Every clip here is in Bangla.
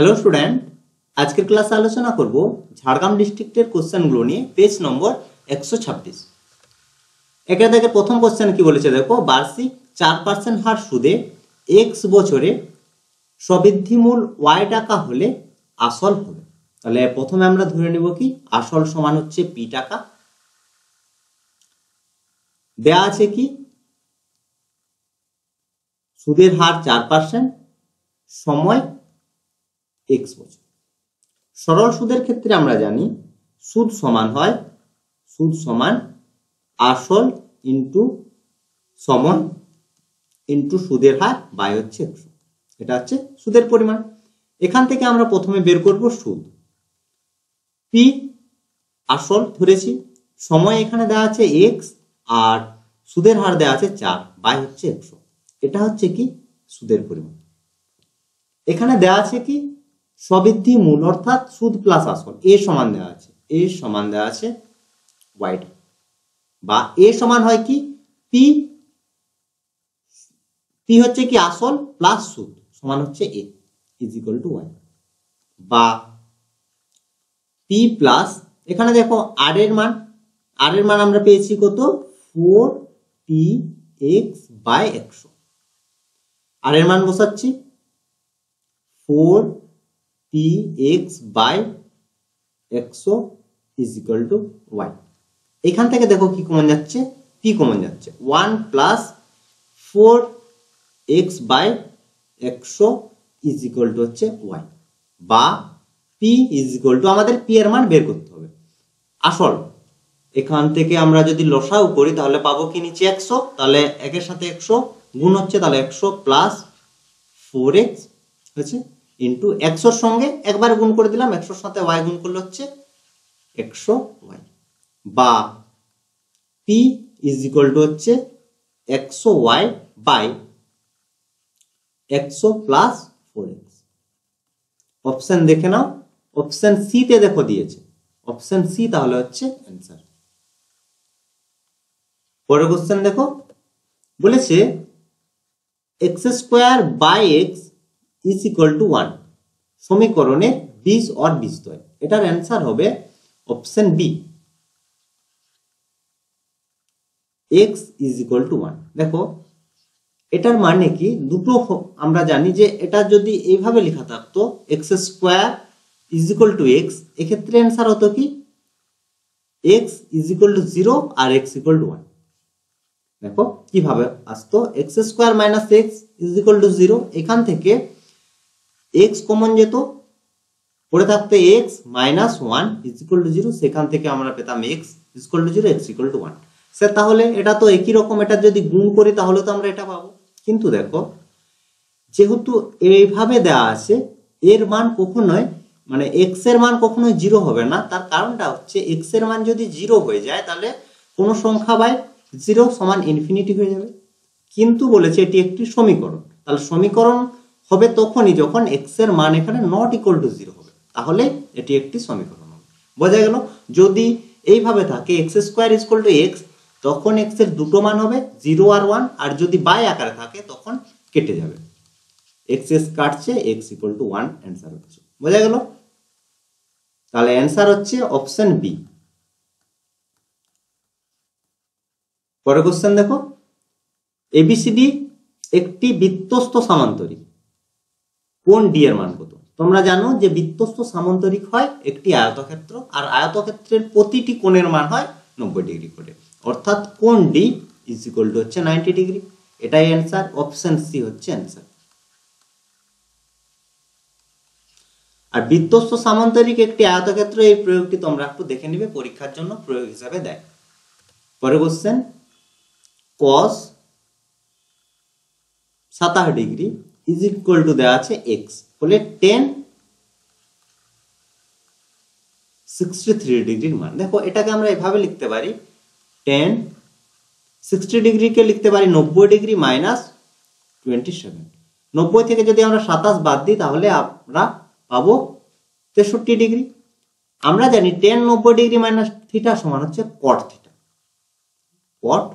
हेलो स्टूडेंट, आज के क्लास आलोचना करब झाड़ग्राम डिस्ट्रिक्टर कोश्चेनगुलो निये पेज नम्बर 126। एके देखे प्रथम कोश्चेन की बोलेছে देखो वार्षिक 4% हार सूदे x বছরে সবৃদ্ধিমূল y টাকা হলে আসল হবে। তাহলে প্রথমে আমরা ধরে নিব কি আসল সমান হচ্ছে p টাকা, দেয়া আছে কি সুদের হার 4%, সময় x বছর। সরল সুদের ক্ষেত্রে আমরা জানি সুদ সমান আসল ইনটু সময় ইনটু সুদের হার বাই হচ্ছে 100। এটা হচ্ছে সুদের পরিমাণ। এখান থেকে আমরা প্রথমে বের করব সুদ। p আসল ধরেছি, সময় এখানে দেওয়া আছে x আর সুদের হার দেওয়া আছে 4 বাই হচ্ছে 100। এটা হচ্ছে কি সুদের পরিমাণ। এখানে দেওয়া আছে কি সবৃদ্ধি মূল অর্থাৎ সুদ প্লাস আসল a সমান দেওয়া আছে y বা a সমান হয় কি p হচ্ছে কি আসল প্লাস সুদ সমান হচ্ছে a is equal to y বা p প্লাস এখানে দেখো r এর মান আমরা পেয়েছি কত 4px বাই 100। r এর মান বসাচ্ছি 4px by 100 is equal to y। এখান থেকে দেখো কি কমন যাচ্ছে p কমন যাচ্ছে 1 plus 4x by 100 is equal to হচ্ছে y বা p ইজ ইকুয়াল টু আমাদের p এর মান বের করতে হবে। আসল এখান থেকে আমরা যদি লসাগু করি তাহলে পাবো কি নিচে 100, তাহলে একের সাথে 100 গুণ হচ্ছে, তাহলে 100 প্লাস 4x হচ্ছে ইনটু 100 এর সঙ্গে একবার গুণ করে দিলাম, 100 এর সাথে y গুণ করলে হচ্ছে 100y বা p ইজ ইকুয়াল টু হচ্ছে 100y by 100 plus 4x। Option দেখে নাও, অপশন সি তে দেখো দিয়েছে, অপশন সি তাহলে হচ্ছে অ্যানসার। পরের কোশ্চেন দেখো বলেছে x square by x is equal to 1 সমীকরণে বীজ और বীজদ্বয়। এটার অ্যানসার হবে option B x is equal to 1। দেখো এটার মানে কি দুটো আমরা জানি যে এটা যদি এইভাবে লেখা থাকতো x square is equal to x, এক্ষেত্রে অ্যানসার হতো কি x ইজ ইকুয়াল টু 0 আর x ইকুয়াল টু 1। দেখো কিভাবে আসতো x square minus x is equal to 0, এখান থেকে x কমন যেত, পড়ে থাকতে x minus 1 is equal to 0, সেখান থেকে আমরা পেতাম x is equal to 0 x equal to 1। সে তাহলে এটা তো একই রকম, এটা যদি গুণ করি তাহলে তো আমরা এটা পাবো। কিন্তু দেখো যেহেতু এইভাবে দেওয়া আছে এর মান কখনোই মানে x এর মান কখনোই 0 হবে না। তার কারণটা হচ্ছে x এর মান যদি 0 হয়ে যায় তাহলে কোনো সংখ্যা বাই 0 সমান ইনফিনিটি হয়ে যাবে। কিন্তু বলেছে এটি একটি সমীকরণ, তাহলে সমীকরণ হবে তখনই যখন x এর মান এখানে নট ইকুয়াল টু 0 হবে, তাহলে এটি একটি সমীকরণ হবে। বোঝা গেল? যদি এইভাবে থাকে x square is equal to x, তখন x এর দুটো মান হবে 0 আর 1, আর যদি বাই আকারে থাকে তখন কেটে যাবে, x কাটছে x ইকুয়াল টু 1 অ্যানসার হচ্ছে। বোঝা গেল? তাহলে অ্যানসার হচ্ছে অপশন বি। পরের কোশ্চেন দেখো এবিসিডি একটি বৃত্তস্থ সামান্তরিক, কোণ ডি এর মান কত? তোমরা জানো যে বৃত্তস্থ সামান্তরিক হয় একটি আয়তক্ষেত্র, আর আয়তক্ষেত্রের প্রতিটি কোণের মান হয় 90 ডিগ্রি করে, অর্থাৎ কোণ ডি ইজ ইকুয়াল টু হচ্ছে 90 ডিগ্রি। এটাই অ্যানসার, অপশন সি হচ্ছে অ্যানসার। আর বৃত্তস্থ সামান্তরিক একটি আয়তক্ষেত্র, এই প্রয়োগটি তোমরা একটু দেখে নিবে, পরীক্ষার জন্য প্রয়োগ হিসাবে দেয়। পরের question cos 57 degree is equal two দেওয়া আছে x, বলে tan 63 ডিগ্রির মান। দেখো এটাকে আমরা এভাবে লিখতে পারি tan 60 ডিগ্রিকে লিখতে পারি 90 ডিগ্রি মাইনাস 27। 90 থেকে যদি আমরা 27 বাদ দিই তাহলে আমরা পাবো 63 ডিগ্রি। আমরা জানি tan 90 ডিগ্রি মাইনাস থিটা সমান হচ্ছে cot থিটা। cot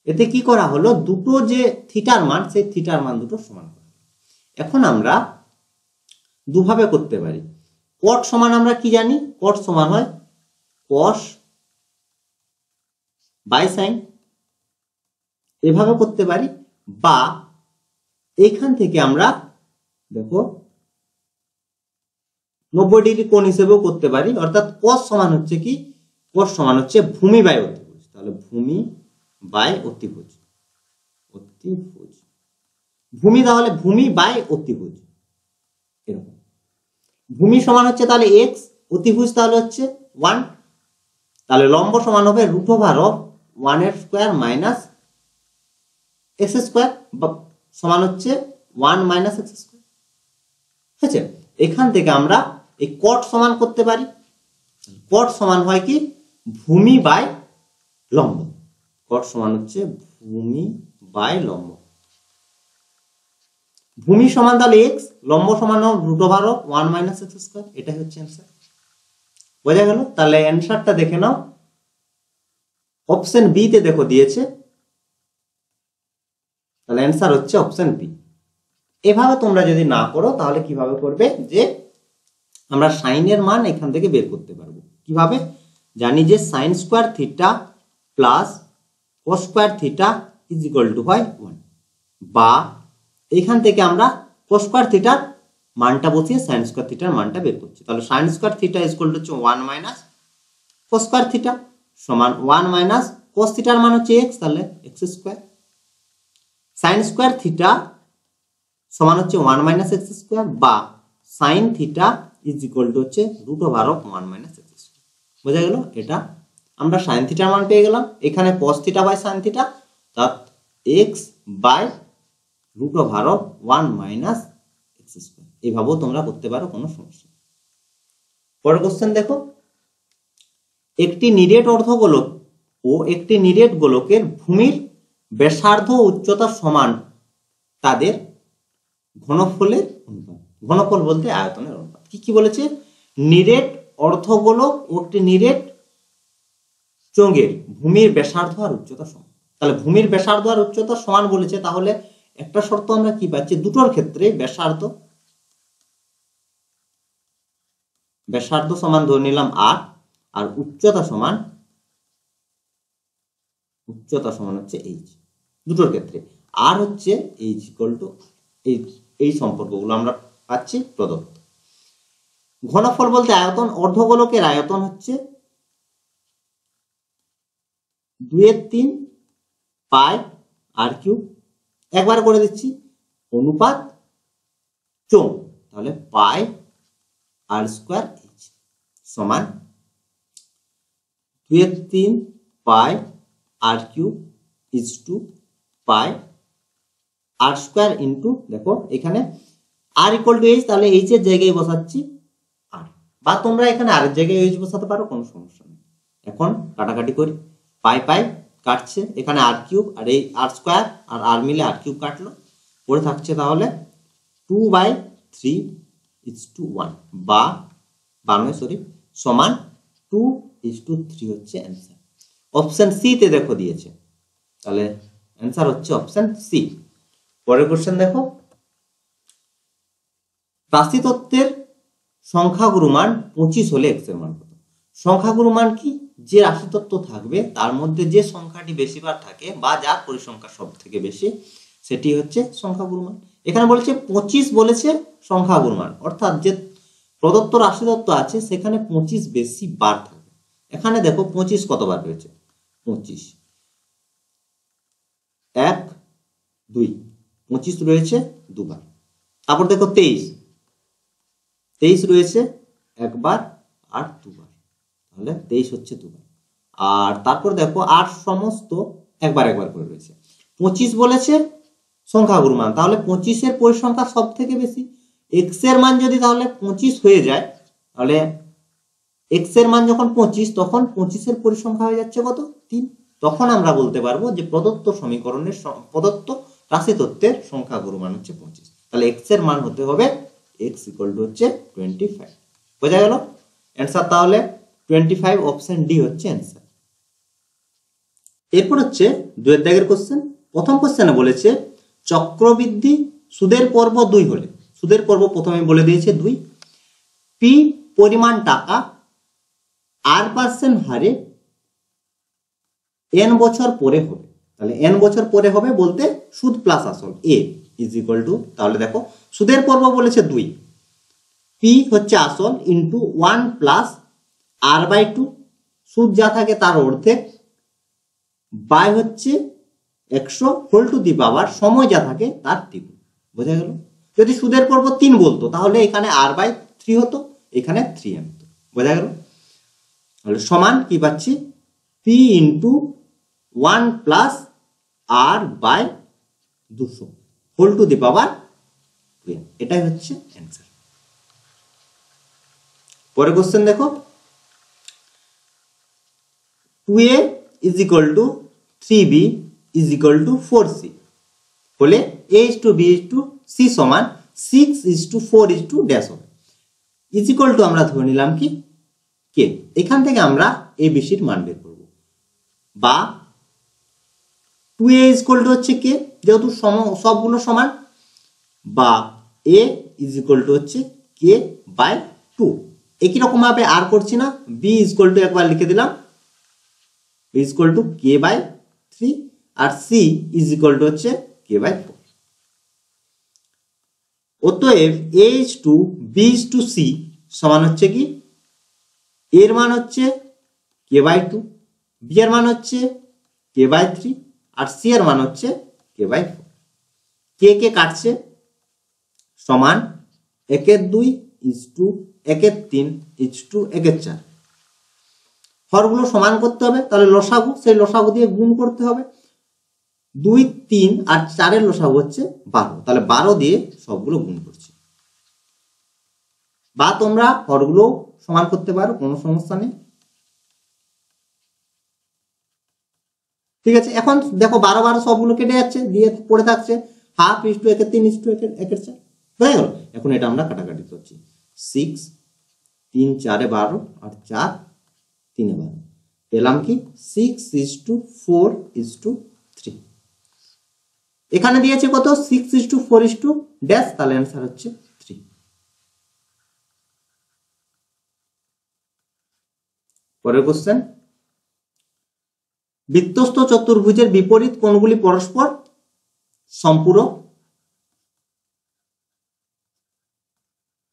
এতে কি করা হলো দুটো যে থিটার মান সেই থিটার মান দুটো সমান করা। এখন আমরা দুভাবে করতে পারি। কট সমান আমরা কি জানি, কট সমান হয় কস বাই সাইন, এভাবে করতে পারি। বা এখান থেকে আমরা দেখো 90 ডিগ্রি কোণ হিসেবেও করতে পারি, অর্থাৎ কস সমান হচ্ছে কি, কস সমান হচ্ছে ভূমি বাই অতিভুজ, তাহলে ভূমি বাই অতিভুজ, অতিভুজ ভূমি, তাহলে ভূমি বাই অতিভুজ এরকম। ভূমি সমান হচ্ছে তাহলে x, অতিভুজ তাহলে হচ্ছে 1, তাহলে লম্ব সমান হবে √1 এর স্কয়ার মাইনাস x স্কয়ার সমান হচ্ছে 1 মাইনাস x স্কয়ার। ঠিক আছে, এখান থেকে আমরা এই কট সমান করতে পারি। কট সমান হয় কি, ভূমি বাই লম্ব, কট সমান হচ্ছে ভূমি বাই লম্ব। ভূমি সমান তাহলে x, লম্ব সমান √1 মাইনাস x স্কয়ার, এটাই হচ্ছে অ্যান্সার। বোঝা গেল? তাহলে অ্যান্সারটা দেখে নাও, অপশন বি তে দেখো দিয়েছে, তাহলে অ্যান্সার হচ্ছে অপশন বি। এভাবে তোমরা যদি না করো তাহলে কিভাবে করবে, যে আমরা সাইনের মান এখান থেকে বের করতে পারবো কিভাবে, জানি যে sine square theta plus cos square theta is equal two হয় 1, বা এখান থেকে আমরা কস স্কয়ার থিটার মানটা বসিয়ে সাইন স্কয়ার থিটার মানটা বের করছি। তাহলে sine square theta is equal to হচ্ছে 1 মাইনাস কস স্কয়ার থিটা সমান 1 মাইনাস কস থিটার মান হচ্ছে x, তাহলে x square. Sine square theta সমান হচ্ছে 1 মাইনাস x স্কয়ার, বা sine theta is equal to হচ্ছে √1 মাইনাস x স্কয়ার। বোঝা গেল? এটা আমরা সাইন থিটার মান পেয়ে গেলাম, এখানে cos theta by sine theta, অর্থাৎ x by √1 minus x square. এইভাবেও তোমরা করতে পারো, কোনো সমস্যা। পরের কোশ্চেন দেখো, একটি নিরেট অর্ধগোলক ও একটি নিরেট গোলকের ভূমির ব্যাসার্ধ ও উচ্চতা সমান, তাদের ঘনফলের অনুপাত। ঘনফল বলতে আয়তনের অনুপাত। কি কি বলেছে, নিরেট অর্ধগোলক ও একটি নিরেট চোঙের ভূমির ব্যাসার্ধ আর উচ্চতা সমান। তাহলে ভূমির ব্যাসার্ধ আর উচ্চতা সমান বলেছে, তাহলে একটা শর্ত আমরা কি পাচ্ছি, দুটোর ক্ষেত্রে ব্যাসার্ধ সমান ধরে নিলাম r, আর উচ্চতা সমান হচ্ছে h। দুটোর ক্ষেত্রে আর হচ্ছে h ইকুয়াল টু এই সম্পর্কগুলো আমরা পাচ্ছি প্রদত্ত। ঘনফল বলতে আয়তন, অর্ধগোলকের আয়তন হচ্ছে 2/3 পাই r কিউব, একবার করে দিচ্ছি, অনুপাত চোঙ, তাহলে পাই r স্কয়ার h সমান 2/3 pi r cube is to pi r square into, দেখো এখানে r ইকুয়াল টু h, তাহলে h এর জায়গায় বসাচ্ছি r, বা তোমরা এখানে r এর জায়গায় h বসাতে পারো, কোনো সমস্যা নেই। এখন কাটাকাটি করি, পাই পাই কাটছে, এখানে r কিউব আর এই r স্কয়ার আর r মিলে r কিউব কাটলো, পড়ে থাকছে তাহলে 2/3 ইজ টু 1, বা সমান 2:3 হচ্ছে অ্যান্সার। অপশন সি তে দেখো দিয়েছে, তাহলে অ্যান্সার হচ্ছে অপশন সি। পরের কোশ্চেন দেখো, রাশিতত্ত্বের সংখ্যাগুরু মান 25 হলে x এর মান কত? সংখ্যাগুরু মান কি, যে রাশিতত্ত্ব থাকবে তার মধ্যে যে সংখ্যাটি বেশিবার থাকে বা যার পরিসংখ্যা সব থেকে বেশি, সেটি হচ্ছে সংখ্যাগুরু মান। এখানে বলেছে 25 বলেছে সংখ্যাগুরু মান, অর্থাৎ যে প্রদত্ত রাশিতত্ত্ব আছে সেখানে 25 বেশি বার থাকবে। এখানে দেখো 25 কতবার রয়েছে, 25 1 2, 25 রয়েছে দুবার। তারপর দেখো 23 রয়েছে একবার আর দুবার, তাহলে 23 হচ্ছে দুবার। আর তারপর দেখো 8 সমস্ত একবার করে রয়েছে। 25 বলেছে সংখ্যাগুরু মান, তাহলে 25 এর পরিসংখ্যা সব থেকে বেশি। x এর মান যদি তাহলে 25 হয়ে যায়, তাহলে x এর মান যখন 25, তখন 25 এর পরিসংখ্যা হয়ে যাচ্ছে কত, 3। তখন আমরা বলতে পারবো যে প্রদত্ত সমীকরণের প্রদত্ত রাশিতত্ত্বের সংখ্যাগুরু মান হচ্ছে 25। তাহলে x এর মান হতে হবে x ইকুয়াল টু হচ্ছে 25। বোঝা গেল? অ্যান্সার তাহলে 25, অপশন ডি হচ্ছে অ্যান্সার। এরপর হচ্ছে 2 এর দাগের কোশ্চেন। প্রথম কোশ্চেনে বলেছে চক্রবৃদ্ধি সুদের পর্ব 2 হলে, সুদের পর্ব প্রথমে বলে দিয়েছে 2। পি পরিমাণ টাকা r% হারে n বছর পরে হবে। তাহলে n বছর পরে হবে বলতে সুদ প্লাস আসল a ইজ ইকুয়াল টু, তাহলে দেখো সুদের পর্ব বলেছে 2, পি হচ্ছে আসল ইন্টু 1 প্লাস r/2, সুদ যা থাকে তার অর্ধেক, বাই হচ্ছে 100 হোল টু দি পাওয়ার সময় যা থাকে তার দ্বিগুণ। বোঝা গেল? যদি সুদের পর্ব 3 বলতো তাহলে এখানে r/3 হতো, এখানে 3m হতো। বোঝা গেল? তাহলে সমান কি পাচ্ছি, P into 1 plus r/200 whole to the power 2m। এটাই হচ্ছে অ্যান্সার। পরের কোশ্চেন দেখো, 2a is equal to 3b is equal to 4c হলে a:b:c সমান 6:4 ড্যাশ হবে। ইজ ইকুয়াল টু আমরা ধরে নিলাম কি কে, এখান থেকে আমরা abc-র মান বের করব, বা 2a ইজ ইকুয়াল টু হচ্ছে কে, যেহেতু সবগুলো সমান, বা a ইজ ইকুয়াল টু হচ্ছে k/2। একই রকম ভাবে আর করছি না, b ইজ ইকুয়াল টু একবার লিখে দিলাম, b is equal to k/3, আর c ইজ ইকুয়াল টু হচ্ছে k/4। অতএব a:b:c সমান হচ্ছে কি, এর মান হচ্ছে k/2, b এর মান হচ্ছে k/3, আর c এর মান হচ্ছে k/4। কে কাটছে, সমান 1/2 1/3 1/4। হরগুলো সমান করতে হবে, তাহলে লসাগু, সেই লসাগু দিয়ে গুণ করতে হবে। 2 3 আর 4 এর লসাগু হচ্ছে 12, তাহলে 12 দিয়ে সবগুলো গুণ করছি। বা তোমরা হরগুলো সমান করতে পারো, কোনো সমস্যা নেই। ঠিক আছে, এখন দেখো 12 12 সবগুলো কেটে যাচ্ছে, দিয়ে পড়ে থাকছে 1/2 1/3 1/4। হয়ে গেল? এখন এটা আমরা কাটাকাটি করছি, 6 3 4 12 আর 4 3 12, পেলাম কি 6:4:3। এখানে দিয়েছে কত, 6:4 ড্যাশ, তাহলে অ্যান্সার হচ্ছে 3। পরের কোশ্চেন, বৃত্তস্থ চতুর্ভুজের বিপরীত কোণগুলি পরস্পর সম্পূরক।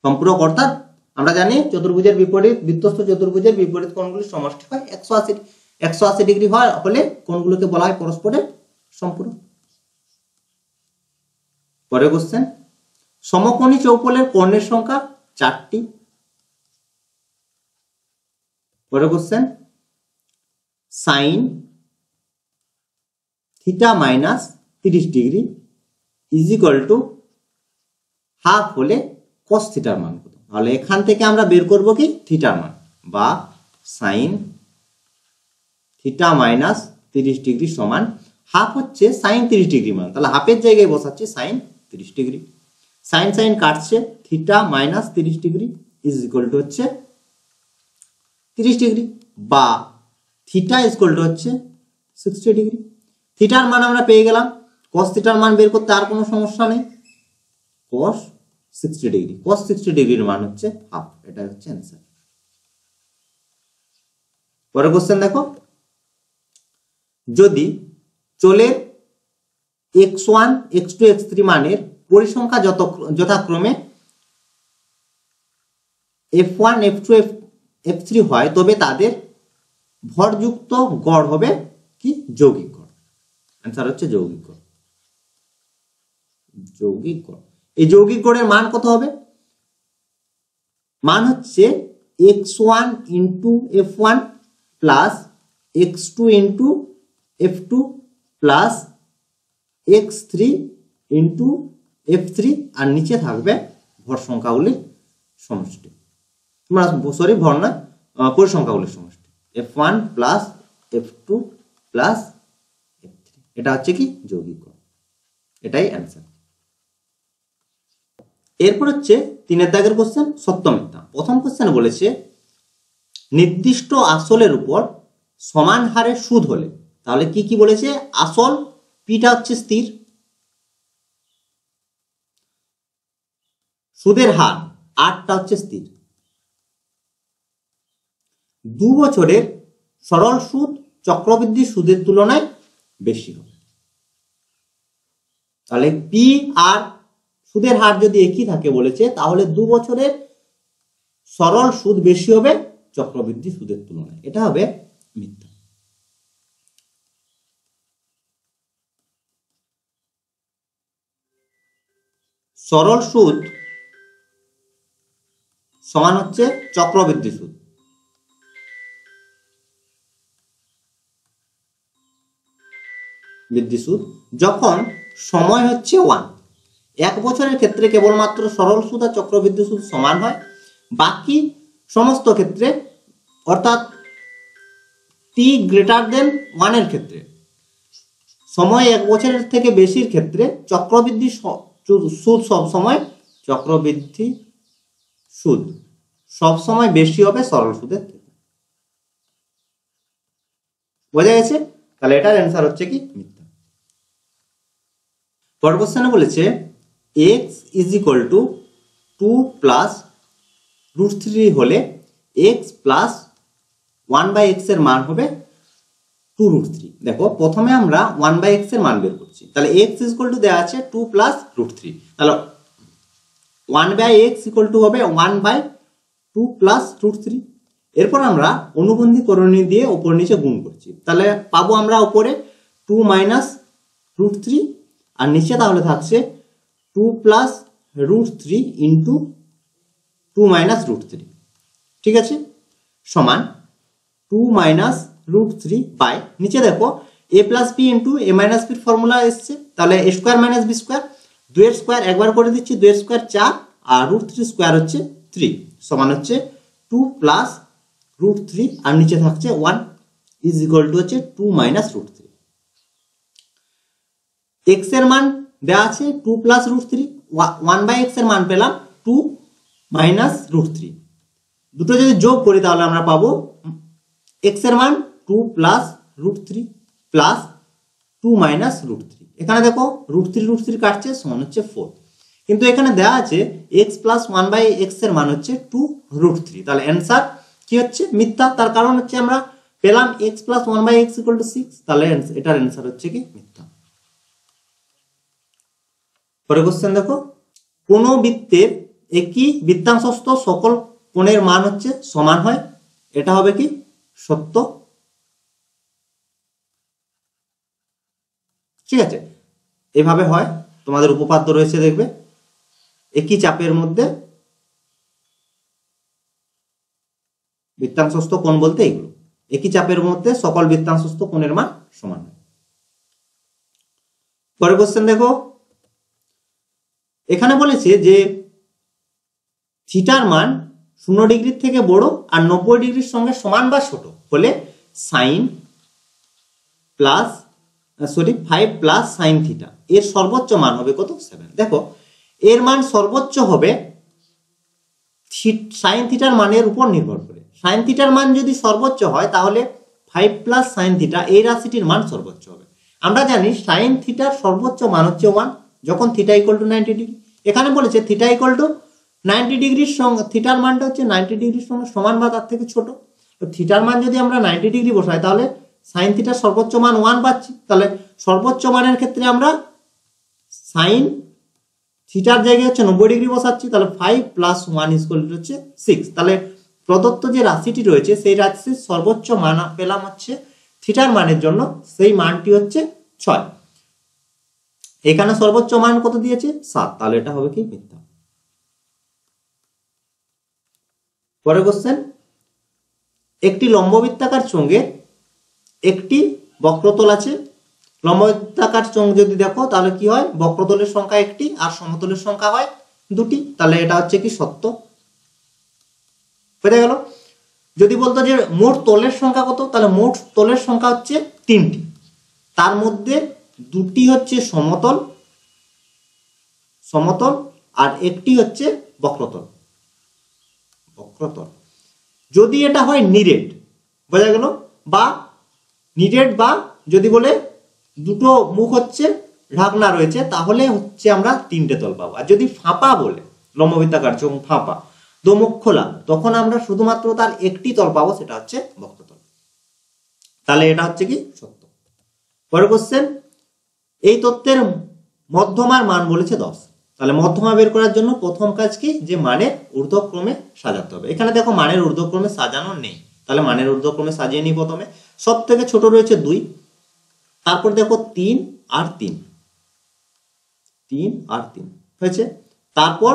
সম্পূরক অর্থাৎ আমরা জানি চতুর্ভুজের বিপরীত, বৃত্তস্থ চতুর্ভুজের বিপরীত কোণগুলির সমষ্টি হয় 180 ডিগ্রি হয়, হলে কোণগুলোকে বলা হয় পরস্পরের সম্পূরক। পরের কোশ্চেন, সমকোণী চৌপলের কর্ণের সংখ্যা 4টি। পরের question, sine theta minus 30 degree is equal to half হলে কস থিটার মান কত? তাহলে এখান থেকে আমরা বের করব কি থিটার মান, বা সাইন থিটা মাইনাস 30 ডিগ্রি সমান হাফ হচ্ছে সাইন 30 ডিগ্রি মান, তাহলে হাফের জায়গায় বসাচ্ছি সাইন 30 ডিগ্রি। সাইন সাইন কাটছে, theta minus 30 degree is equal to হচ্ছে 30 ডিগ্রি, বা থিটা ইজ ইকুয়াল টু হচ্ছে 60 ডিগ্রি। থিটার মান আমরা পেয়ে গেলাম, কস থিটার মান বের করতে আর কোনো সমস্যা নেই, কস 60 ডিগ্রি, কস 60 ডিগ্রির মান হচ্ছে হাফ। এটা হচ্ছে অ্যান্সার। পরের কোশ্চেন দেখো, যদি চলের x1 x2 x3 মানের পরিসংখ্যা যথাক্রমে f1 f2 f3 হয়, তবে তাদের ভরযুক্ত গড় হবে কি যৌগিক গড়। অ্যান্সার হচ্ছে যৌগিক গড়। যৌগিক গড়, এই যৌগিক গড়ের মান কত হবে? মান হচ্ছে x1 into f1 plus x2 into f2 plus x3 into f3, আর নিচে থাকবে ভর সংখ্যাগুলির সমষ্টি, সরি ভর না, পরিসংখ্যাগুলির সমষ্টি, f1 plus f2 plus f3। এটা হচ্ছে কি যৌগিক গড়, এটাই অ্যান্সার। এরপর হচ্ছে 3 দাগের কোশ্চেন, সত্য মিথ্যা। প্রথম কোশ্চেন বলেছে নির্দিষ্ট আসলের উপর সমান হারে সুদ হলে, তাহলে কি কি বলেছে, আসল পিটা হচ্ছে স্থির, সুদের হার 8টা হচ্ছে স্থির। 2 বছরের সরল সুদ চক্রবৃদ্ধি সুদের তুলনায় বেশি হবে। তাহলে পি আর সুদের হার যদি একই থাকে বলেছে, তাহলে 2 বছরের সরল সুদ বেশি হবে চক্রবৃদ্ধি সুদের তুলনায়, এটা হবে মিথ্যা। সরল সুদ সমান হচ্ছে চক্রবৃদ্ধি সুদ। বৃদ্ধি সুদ যখন সময় হচ্ছে 1, 1 বছরের ক্ষেত্রে কেবলমাত্র সরল সুদ আর চক্রবৃদ্ধি সুদ সমান হয়। বাকি সমস্ত ক্ষেত্রে অর্থাৎ t গ্রেটার দেন 1 এর ক্ষেত্রে, সময় 1 বছরের থেকে বেশির ক্ষেত্রে চক্রবৃদ্ধি সুদ সব সময় বেশি হবে সরল সুদের থেকে। বোঝা গেছে? তাহলে এটার অ্যান্সার হচ্ছে কি মিথ্যা। পরের কোশ্চেনে বলেছে x is equal two 2 plus √3 হলে x প্লাস 1/x এর মান হবে 2√3। দেখো প্রথমে আমরা 1/x এর মান বের করছি, তাহলে x ইজ ইকুয়াল টু দেওয়া আছে 2 প্লাস √3, তাহলে 1/x ইকুয়াল টু হবে 1/2 প্লাস √3। এরপর আমরা অনুবন্ধী করণী দিয়ে উপর নিচে গুণ করছি, তাহলে পাবো আমরা উপরে 2 মাইনাস √3 আর নিচে তাহলে থাকছে 2 প্লাস √3 ইন্টু 2 মাইনাস √3, ঠিক আছে, সমান 2 মাইনাস √3 বাই নিচে দেখো a plus B into a minus বির ফর্মুলা এসছে, তাহলে a square minus B square, 2 এর স্কোয়ার একবার করে দিচ্ছি, 2 এর স্কোয়ার 4 আর √3 স্কোয়ার হচ্ছে 3, সমান হচ্ছে 2 প্লাস √3 আর নিচে থাকছে 1 ইজ ইকুয়াল টু হচ্ছে 2 মাইনাস √3। x এর মান দেওয়া আছে 2 প্লাস √3, 1/x এর মান পেলাম 2 মাইনাস √3, দুটো যদি যোগ করি তাহলে আমরা পাবো x এর মান 2 প্লাস √3 প্লাস 2 মাইনাস √3। এখানে দেখো √3 কাটছে, সমান হচ্ছে 4, কিন্তু এখানে দেওয়া আছে x প্লাস 1/x এর মান হচ্ছে 2√3, তাহলে অ্যান্সার কি হচ্ছে মিথ্যা। তার কারণ হচ্ছে আমরা পেলাম x plus 1/x equal to 6, তাহলে এটার অ্যান্সার হচ্ছে কি মিথ্যা। পরের কোশ্চেন দেখো, কোন বৃত্তের একই বৃত্তাংশস্থ সকল কোণের মান হচ্ছে সমান হয়, এটা হবে কি সত্য, ঠিক আছে, এভাবে হয়, তোমাদের উপপাদ্য রয়েছে দেখবে, একই চাপের মধ্যে বৃত্তাংশস্থ কোণ বলতে এগুলো, একই চাপের মধ্যে সকল বৃত্তাংশস্থ কোণের মান সমান হয়। পরের কোশ্চেন দেখো, এখানে বলেছে যে থিটার মান 0 ডিগ্রির থেকে বড় আর 90 ডিগ্রির সঙ্গে সমান বা ছোট হলে sine plus 5 plus sine theta এর সর্বোচ্চ মান হবে কত? 7। দেখো এর মান সর্বোচ্চ হবে সাইন থিটার মানের উপর নির্ভর করে। সাইন থিটার মান যদি সর্বোচ্চ হয় তাহলে 5 প্লাস সাইন থিটা এই রাশিটির মান সর্বোচ্চ হবে। আমরা জানি সাইন থিটার সর্বোচ্চ মান হচ্ছে 1 যখন থিটা ইকুয়াল টু 90 ডিগ্রি। এখানে বলেছে থিটা ইকুয়াল টু 90 ডিগ্রির সঙ্গে, থিটার মানটা হচ্ছে 90 ডিগ্রির সঙ্গে সমান বা তার থেকে ছোট, তো থিটার মান যদি আমরা 90 ডিগ্রি বসাই তাহলে সাইন থিটার সর্বোচ্চ মান 1 পাচ্ছি, তাহলে সর্বোচ্চ মানের ক্ষেত্রে আমরা সাইন থিটার জায়গায় হচ্ছে 90 ডিগ্রি বসাচ্ছি, তাহলে 5 প্লাস 1 ইকুয়াল টু হচ্ছে 6। তাহলে প্রদত্ত যে রাশিটি রয়েছে সেই রাশির সর্বোচ্চ মান পেলাম হচ্ছে থিটার মানের জন্য, সেই মানটি হচ্ছে 6। এখানে সর্বোচ্চ মান কত দিয়েছে? 7, তাহলে এটা হবে কি মিথ্যা। পরের কোশ্চেন, একটি লম্ববৃত্তাকার চোঙে একটি বক্রতল আছে। লম্ববৃত্তাকার চোঙ যদি দেখো তাহলে কি হয়, বক্রতলের সংখ্যা একটি আর সমতলের সংখ্যা হয় দুটি, তাহলে এটা হচ্ছে কি সত্য, বুঝা গেল। যদি বলতো যে মোট তলের সংখ্যা কত, তাহলে মোট তলের সংখ্যা হচ্ছে 3টি, তার মধ্যে দুটি হচ্ছে সমতল আর একটি হচ্ছে বক্রতল। যদি এটা হয় নিরেট, বোঝা গেল, বা নিরেট বা যদি বলে দুটো মুখ হচ্ছে ঢাকনা রয়েছে তাহলে হচ্ছে আমরা 3টে তল পাবো। আর যদি ফাঁপা বলে লম্ববৃত্তাকার এবং ফাঁপা, দোমুখ খোলা, তখন আমরা শুধুমাত্র তার একটি তল পাবো, সেটা হচ্ছে বক্রতল। তাহলে এটা হচ্ছে কি সত্য। পরের কোশ্চেন, এই তত্ত্বের মধ্যমার মান বলেছে 10। তাহলে মধ্যমা বের করার জন্য প্রথম কাজ কি, যে মানের ঊর্ধ্বক্রমে সাজাতে হবে। এখানে দেখো মানের ঊর্ধ্বক্রমে সাজানো নেই, তাহলে মানের ঊর্ধ্বক্রমে সাজিয়ে নিই। প্রথমে সব থেকে ছোট রয়েছে 2, তারপর দেখো 3 আর 3, 3 আর 3 হয়েছে। তারপর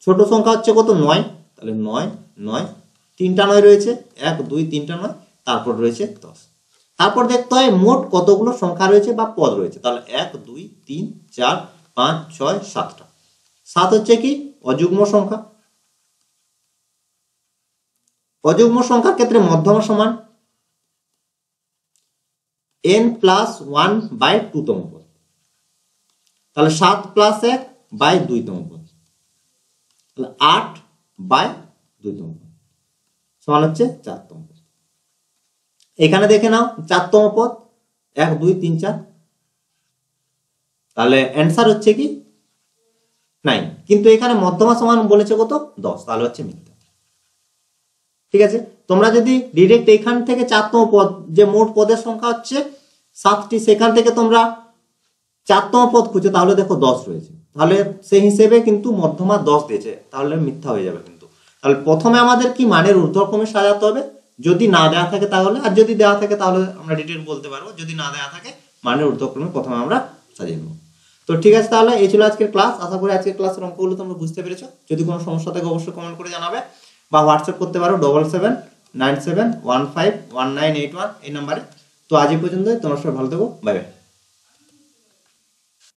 ছোট সংখ্যা হচ্ছে কত, 9, তাহলে 9 9, 3টা 9 রয়েছে, 1 2 3টা 9, তারপর রয়েছে 10। তারপর দেখতে হয় মোট কতগুলো সংখ্যা রয়েছে বা পদ রয়েছে, তাহলে 1 2 3 4 5 6 7টা। 7 হচ্ছে কি অযুগ্ম সংখ্যা। অযুগ্ম সংখ্যার ক্ষেত্রে মধ্যমা সমান n+1/2 তম পদ, তাহলে 7 + 1/2 তম পদ, তাহলে 8/2 তম পদ সমান হচ্ছে 4 তম পদ। এখানে দেখে নাও 4 তম পদ 1 2 3 4, তাহলে অ্যান্সার হচ্ছে কি 9, কিন্তু এখানে মধ্যমা সমান বলেছে কত 10, তাহলে হচ্ছে মিথ্যা। ঠিক আছে, তোমরা যদি ডাইরেক্ট এখান থেকে 4 তম পদ, যে মোট পদের সংখ্যা হচ্ছে 7টি, সেখান থেকে তোমরা 4 তম পদ খুঁজে, তাহলে দেখো 10 রয়েছে, তাহলে সেই হিসেবে কিন্তু মধ্যমা 10 দিয়েছে, তাহলে মিথ্যা হয়ে যাবে কিন্তু। তাহলে প্রথমে আমাদের কি মানের ঊর্ধ্বক্রমে সাজাতে হবে, যদি না দেওয়া থাকে তাহলে, আর যদি দেওয়া থাকে তাহলে আমরা ডিটেইল বলতে পারবো, যদি না দেওয়া থাকে মানের ঊর্ধ্বক্রমে প্রথমে আমরা সাজিয়ে নেব। তো ঠিক আছে, তাহলে এই ছিল আজকের ক্লাস। আশা করি আজকের ক্লাসের অঙ্কগুলো তোমরা বুঝতে পেরেছো। যদি কোনো সমস্যা থাকে অবশ্যই কমেন্ট করে জানাবে, বা হোয়াটসঅ্যাপ করতে পারো 7797151981 এই নাম্বারে। তো আজ এই পর্যন্তই, তোমরা সবাই ভালো থেকো, বাই বাই।